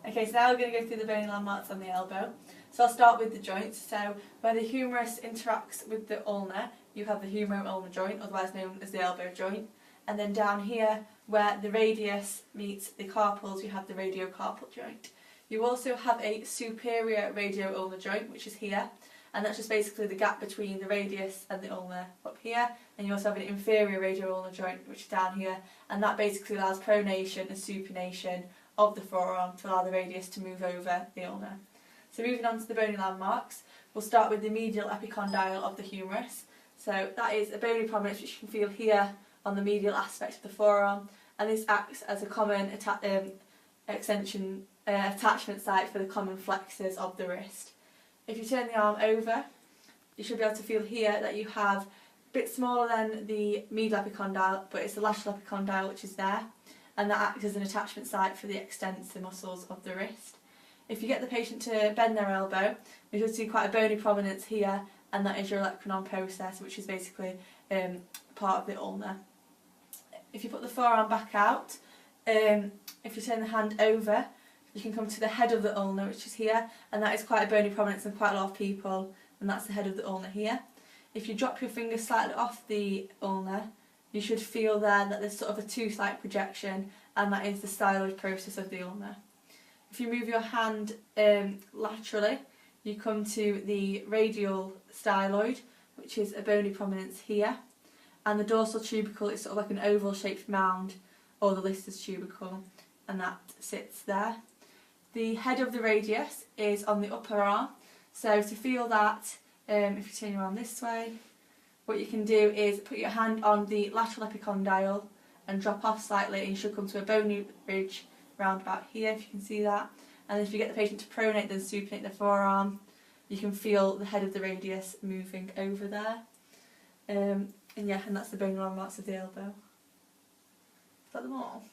Okay, so now we're going to go through the bony landmarks on the elbow. So I'll start with the joints. So where the humerus interacts with the ulna, you have the humeral-ulnar joint, otherwise known as the elbow joint. And then down here, where the radius meets the carpals, you have the radiocarpal joint. You also have a superior radio-ulnar joint, which is here, and that's just basically the gap between the radius and the ulna up here. And you also have an inferior radio-ulnar joint, which is down here, and that basically allows pronation and supination of the forearm to allow the radius to move over the ulna. So moving on to the bony landmarks, we'll start with the medial epicondyle of the humerus. So that is a bony prominence which you can feel here on the medial aspect of the forearm, and this acts as a common attachment site for the common flexors of the wrist. If you turn the arm over, you should be able to feel here that you have a bit smaller than the medial epicondyle, but it's the lateral epicondyle which is there, and that acts as an attachment site for the extensor muscles of the wrist. If you get the patient to bend their elbow, you should see quite a bony prominence here, and that is your olecranon process, which is basically part of the ulna. If you put the forearm back out, if you turn the hand over, you can come to the head of the ulna, which is here, and that is quite a bony prominence in quite a lot of people, and that's the head of the ulna here. If you drop your finger slightly off the ulna, you should feel there that there's sort of a tooth-like projection, and that is the styloid process of the ulna. If you move your hand laterally, you come to the radial styloid, which is a bony prominence here, and the dorsal tubercle is sort of like an oval-shaped mound, or the Lister's tubercle, and that sits there. The head of the radius is on the upper arm, so to feel that, if you turn your arm this way, what you can do is put your hand on the lateral epicondyle and drop off slightly, and you should come to a bony ridge round about here, if you can see that. And if you get the patient to pronate then supinate the forearm, you can feel the head of the radius moving over there. And that's the bony landmarks of the elbow. Is that them all?